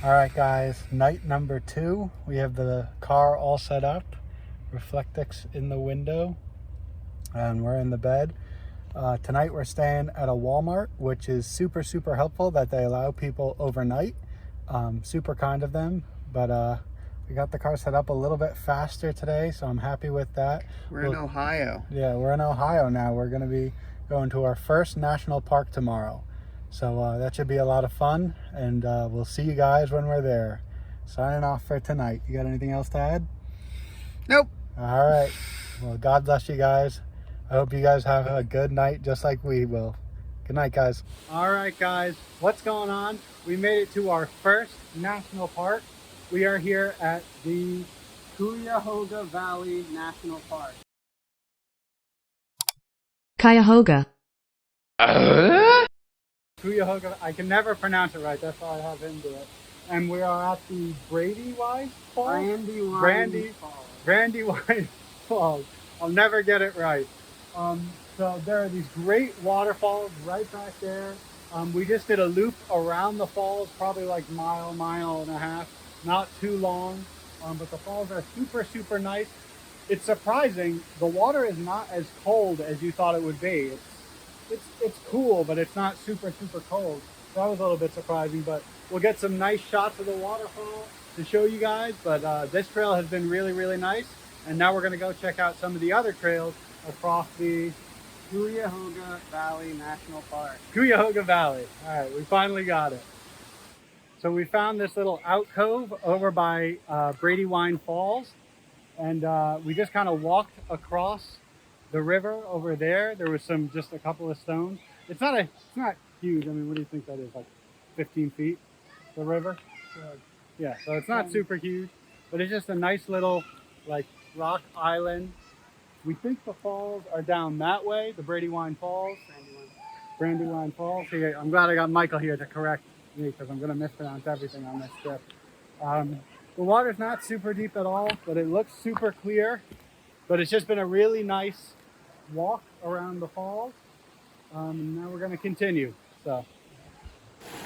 All right, guys, night number 2. We have the car all set up, Reflectix in the window, and we're in the bed. Tonight we're staying at a Walmart, which is super, super helpful that they allow people overnight. Super kind of them, but we got the car set up a little bit faster today, so I'm happy with that. We're in Ohio. Yeah, we're in Ohio now. We're going to be going to our first national park tomorrow. So that should be a lot of fun, and we'll see you guys when we're there. Signing off for tonight. You got anything else to add? Nope. All right. Well, God bless you guys. I hope you guys have a good night just like we will. Good night, guys. All right, guys. What's going on? We made it to our first national park. We are here at the Cuyahoga Valley National Park. Cuyahoga. Cuyahoga, I can never pronounce it right, that's why I have him do it. And we are at the Brandywine Falls? Brandywine Falls. I'll never get it right. So there are these great waterfalls right back there. We just did a loop around the falls, probably like mile and a half. Not too long, but the falls are super, super nice. It's surprising, the water is not as cold as you thought it would be. It's cool, but it's not super, super cold. So that was a little bit surprising, but we'll get some nice shots of the waterfall to show you guys. But this trail has been really, really nice. And now we're gonna go check out some of the other trails across the Cuyahoga Valley National Park. Cuyahoga Valley, all right, we finally got it. So we found this little alcove over by Brandywine Falls. And we just kind of walked across the river over there. There was just a couple of stones. It's not huge. I mean, what do you think that is? Like 15 feet, the river? Yeah, so it's not super huge, but it's just a nice little like rock island. We think the falls are down that way, the Brandywine Falls. Brandywine Falls. Here, I'm glad I got Michael here to correct me because I'm going to mispronounce everything on this trip. The water's not super deep at all, but it looks super clear. But it's just been a really nice walk around the falls. And now we're going to continue. So,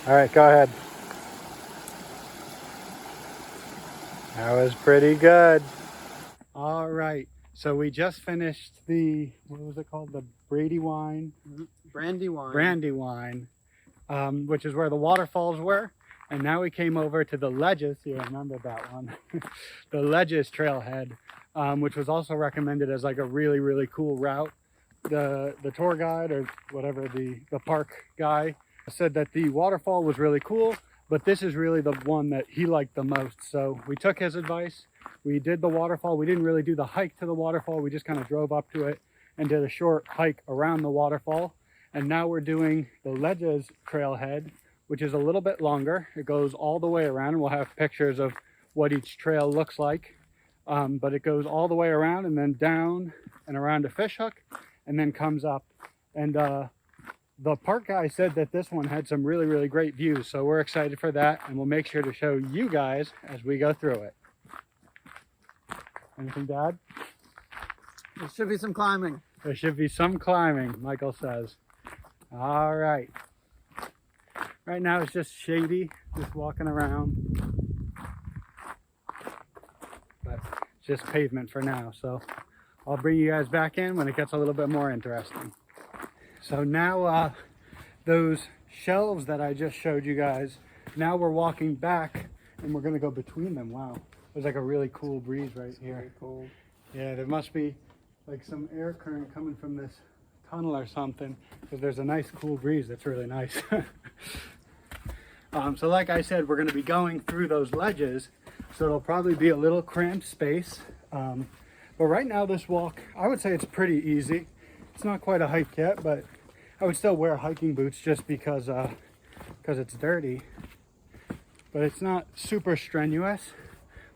all right, go ahead. That was pretty good. All right, so we just finished what was it called? The Brandywine, which is where the waterfalls were. And now we came over to the Ledges. You remember that one. The Ledges trailhead, which was also recommended as like a really, really cool route. The tour guide or whatever, the park guy said that the waterfall was really cool, but this is really the one that he liked the most. So we took his advice. We did the waterfall. We didn't really do the hike to the waterfall. We just kind of drove up to it and did a short hike around the waterfall. And now we're doing the Ledges trailhead, which is a little bit longer. It goes all the way around, and we'll have pictures of what each trail looks like. But it goes all the way around and then down and around a fish hook and then comes up. And the park guy said that this one had some really, really great views. So we're excited for that, and we'll make sure to show you guys as we go through it. Anything to add? There should be some climbing. There should be some climbing, Michael says. All right. Right now it's just shady, just walking around. But it's just pavement for now, so I'll bring you guys back in when it gets a little bit more interesting. So now those shelves that I just showed you guys, now we're walking back and we're gonna go between them. Wow, there's like a really cool breeze right here. Very cold. Yeah, there must be like some air current coming from this tunnel or something, because there's a nice cool breeze that's really nice. So like I said, we're going to be going through those ledges, so it'll probably be a little cramped space. But right now this walk, I would say it's pretty easy. It's not quite a hike yet, but I would still wear hiking boots just because it's dirty. But it's not super strenuous,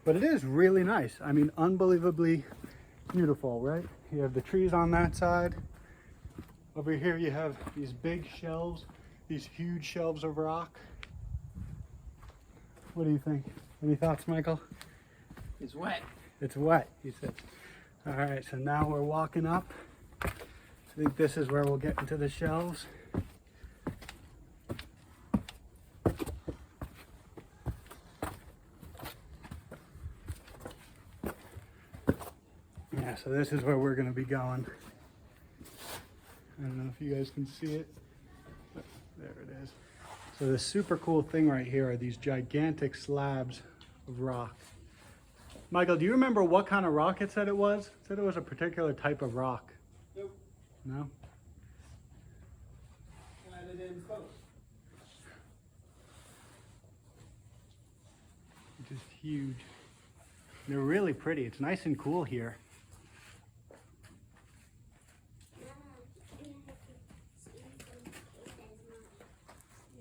but it is really nice. I mean, unbelievably beautiful, right? You have the trees on that side. Over here you have these big shelves, these huge shelves of rock. What do you think? Any thoughts, Michael? It's wet. It's wet, he said. All right, so now we're walking up. I think this is where we'll get into the shelves. Yeah, so this is where we're going to be going. I don't know if you guys can see it. There it is. So the super cool thing right here are these gigantic slabs of rock. Michael, do you remember what kind of rock it said it was? It said it was a particular type of rock. Nope. No? It in close. Just huge. They're really pretty. It's nice and cool here.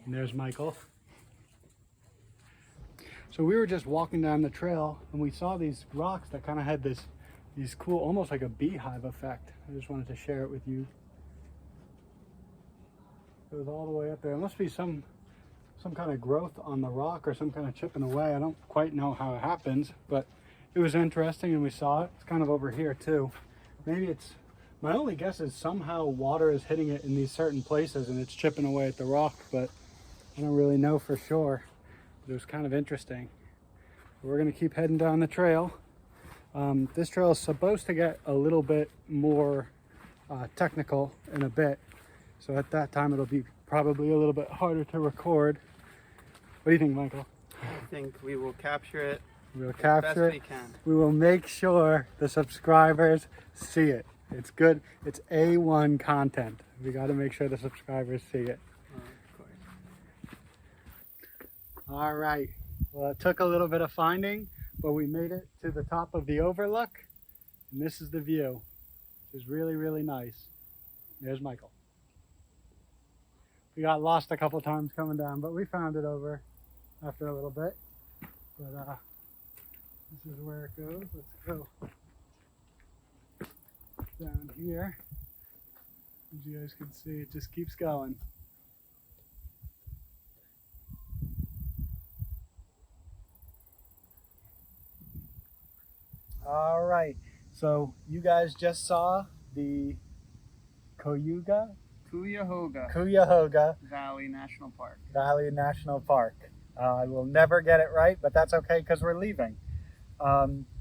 And there's Michael. So we were just walking down the trail and we saw these rocks that kind of had these cool, almost like a beehive effect. I just wanted to share it with you. It goes all the way up there. It must be some kind of growth on the rock or some kind of chipping away. I don't quite know how it happens, but it was interesting and we saw it. It's kind of over here too. Maybe it's, my only guess is somehow water is hitting it in these certain places and it's chipping away at the rock, but I don't really know for sure. But it was kind of interesting. We're gonna keep heading down the trail. This trail is supposed to get a little bit more technical in a bit. So at that time, it'll be probably a little bit harder to record. What do you think, Michael? I think we will capture it. We'll as capture best it. we can. We will make sure the subscribers see it. It's good. It's A1 content. We got to make sure the subscribers see it. Of course. All right. Well, it took a little bit of finding, but we made it to the top of the Overlook. And this is the view, which is really, really nice. There's Michael. We got lost a couple times coming down, but we found it over after a little bit. But this is where it goes. Let's go down here. As you guys can see, it just keeps going. All right, so you guys just saw the Cuyahoga Valley National Park. Valley National Park. I will never get it right, but that's okay because we're leaving.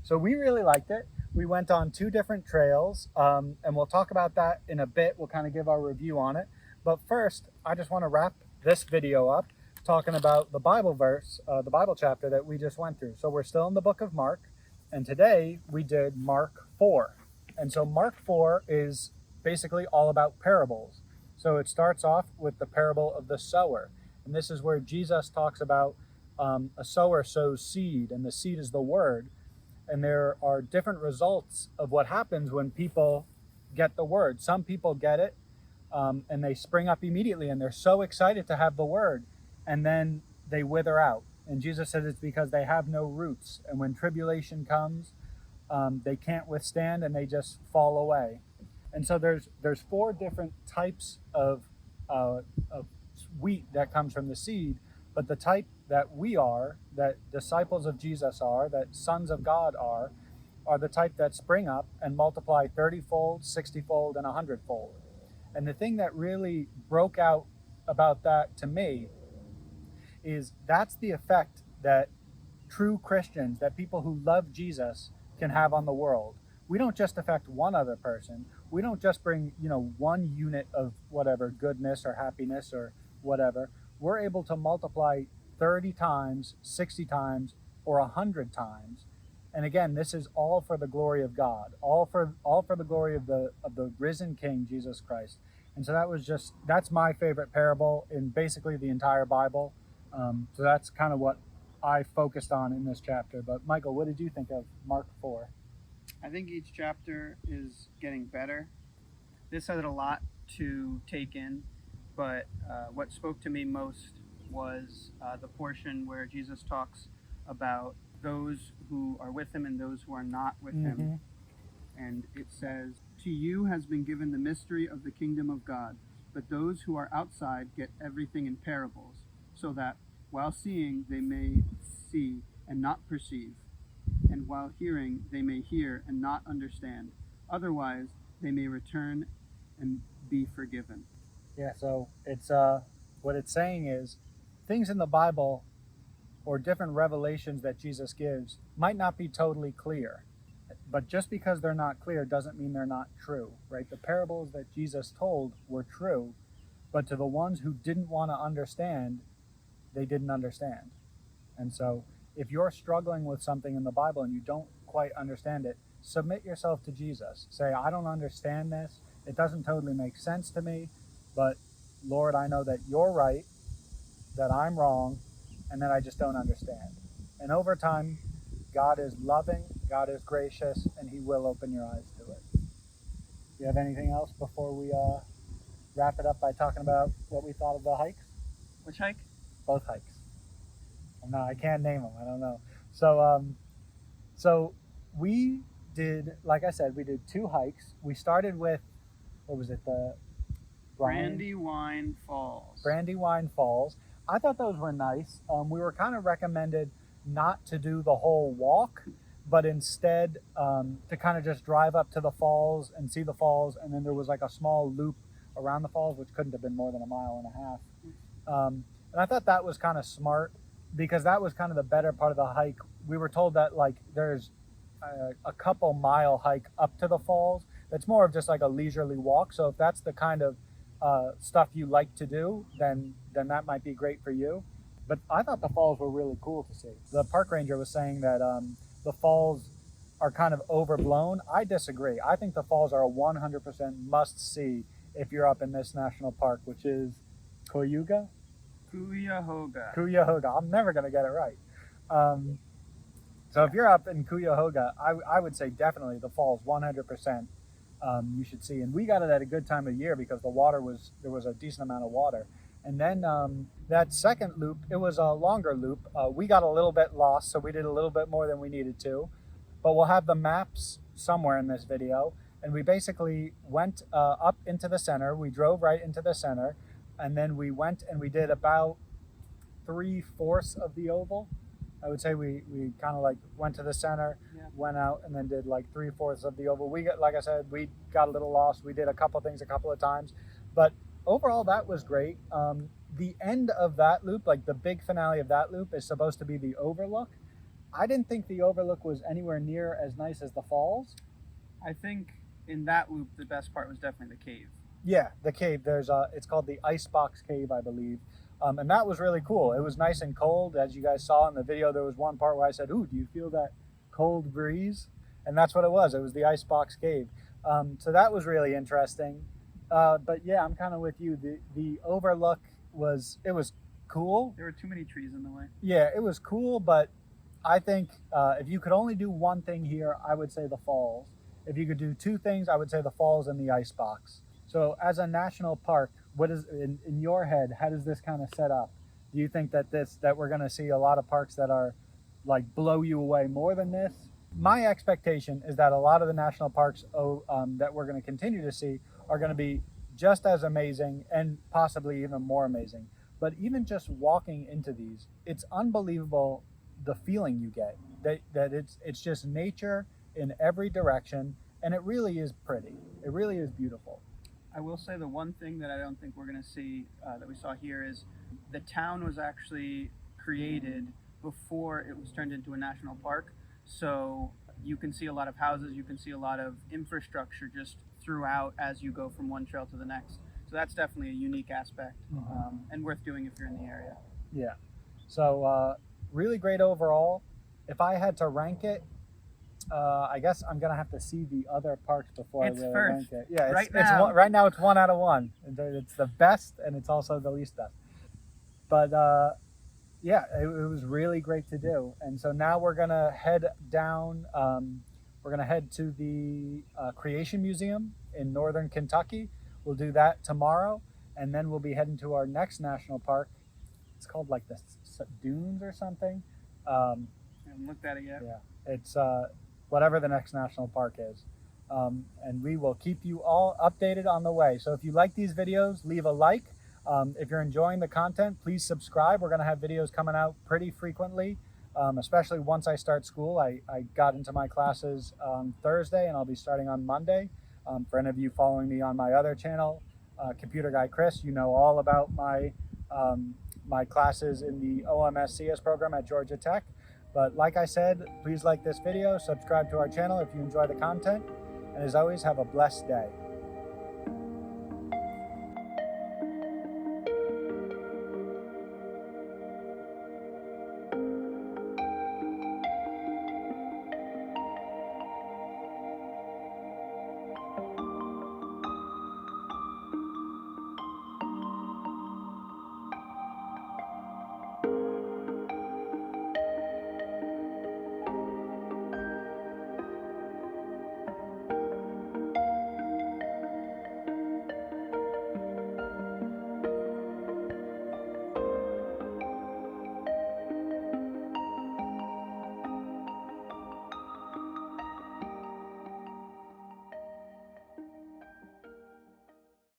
So we really liked it. We went on 2 different trails, and we'll talk about that in a bit. We'll kind of give our review on it. But first, I just want to wrap this video up talking about the Bible verse, the Bible chapter that we just went through. So we're still in the book of Mark, and today we did Mark 4. And so Mark 4 is basically all about parables. So it starts off with the parable of the sower. And this is where Jesus talks about a sower sows seed, and the seed is the word. And there are different results of what happens when people get the word. Some people get it and they spring up immediately and they're so excited to have the word, and then they wither out. And Jesus says it's because they have no roots. And when tribulation comes, they can't withstand and they just fall away. And so there's 4 different types of wheat that comes from the seed, but the type that we are, that disciples of Jesus are, that sons of God are the type that spring up and multiply 30-fold, 60-fold, and 100-fold. And the thing that really broke out about that to me is that's the effect that true Christians, that people who love Jesus, can have on the world. We don't just affect one other person. We don't just bring, 1 unit of whatever, goodness or happiness or whatever. We're able to multiply 30 times, 60 times, or 100 times. And again, this is all for the glory of God, all for the glory of the risen King, Jesus Christ. And so that's my favorite parable in basically the entire Bible. So that's kind of what I focused on in this chapter. But Michael, what did you think of Mark 4? I think each chapter is getting better. This had a lot to take in, but what spoke to me most was the portion where Jesus talks about those who are with him and those who are not with him. And it says, "To you has been given the mystery of the kingdom of God, but those who are outside get everything in parables, so that while seeing they may see and not perceive, and while hearing they may hear and not understand. Otherwise they may return and be forgiven." Yeah, so it's what it's saying is things in the Bible or different revelations that Jesus gives might not be totally clear. But just because they're not clear doesn't mean they're not true, right? The parables that Jesus told were true, but to the ones who didn't want to understand, they didn't understand. And so if you're struggling with something in the Bible and you don't quite understand it, submit yourself to Jesus. Say, I don't understand this. It doesn't totally make sense to me, but Lord, I know that you're right, that I'm wrong, and that I just don't understand. And over time, God is loving, God is gracious, and he will open your eyes to it. Do you have anything else before we wrap it up by talking about what we thought of the hikes? Which hike? Both hikes. I can't name them. I don't know. So we did, like I said, we did 2 hikes. We started with, what was it? The Brandywine Falls. Brandywine Falls. I thought those were nice. We were kind of recommended not to do the whole walk, but instead to kind of just drive up to the falls and see the falls. And then there was like a small loop around the falls, which couldn't have been more than 1.5 miles. And I thought that was kind of smart, because that was kind of the better part of the hike. We were told that like there's a couple mile hike up to the falls that's more of just like a leisurely walk. So if that's the kind of stuff you like to do, then that might be great for you. But I thought the falls were really cool to see. The park ranger was saying that the falls are kind of overblown. I disagree. I think the falls are a 100% must see if you're up in this national park, which is Cuyahoga. I'm never going to get it right. So if you're up in Cuyahoga, I would say definitely the falls 100% you should see. And we got it at a good time of year because there was a decent amount of water. And then that second loop, it was a longer loop. We got a little bit lost, so we did a little bit more than we needed to. But we'll have the maps somewhere in this video. And we basically went up into the center. We drove right into the center. And then we went and we did about 3/4 of the oval. I would say we kind of like went to the center, went out, and then did like 3/4 of the oval. Like I said, we got a little lost. We did a couple things a couple of times, but overall that was great. The end of that loop, like the big finale of that loop, is supposed to be the Overlook. I didn't think the Overlook was anywhere near as nice as the falls. I think in that loop, the best part was definitely the cave. Yeah, the cave. It's called the Icebox Cave, I believe. And that was really cool. It was nice and cold. As you guys saw in the video, there was one part where I said, ooh, do you feel that cold breeze? And that's what it was. It was the Icebox Cave. So that was really interesting. But yeah, I'm kind of with you. The Overlook was cool. There were too many trees in the way. Yeah, it was cool, but I think if you could only do one thing here, I would say the falls. If you could do 2 things, I would say the falls and the Icebox. So as a national park, what is in your head, how does this kind of set up? Do you think that we're going to see a lot of parks that are like blow you away more than this? My expectation is that a lot of the national parks that we're going to continue to see are going to be just as amazing and possibly even more amazing. But even just walking into these, it's unbelievable the feeling you get that it's just nature in every direction, and it really is pretty. It really is beautiful. I will say the one thing that I don't think we're going to see that we saw here is the town was actually created before it was turned into a national park. So you can see a lot of houses, you can see a lot of infrastructure just throughout as you go from one trail to the next. So that's definitely a unique aspect and worth doing if you're in the area. Yeah. So really great overall. If I had to rank it, I guess I'm gonna have to see the other parks before I really rank it. Yeah, right now it's 1 out of 1. It's the best, and it's also the least best. But yeah, it was really great to do. And so now we're gonna head down. We're gonna head to the Creation Museum in northern Kentucky. We'll do that tomorrow, and then we'll be heading to our next national park. It's called like the Dunes or something. I haven't looked at it yet. Yeah, it's whatever the next national park is. And we will keep you all updated on the way. So if you like these videos, leave a like. If you're enjoying the content, please subscribe. We're going to have videos coming out pretty frequently, especially once I start school. I got into my classes on Thursday, and I'll be starting on Monday. For any of you following me on my other channel, Computer Guy Chris, you know all about my classes in the OMSCS program at Georgia Tech. But like I said, please like this video, subscribe to our channel if you enjoy the content, and as always, have a blessed day.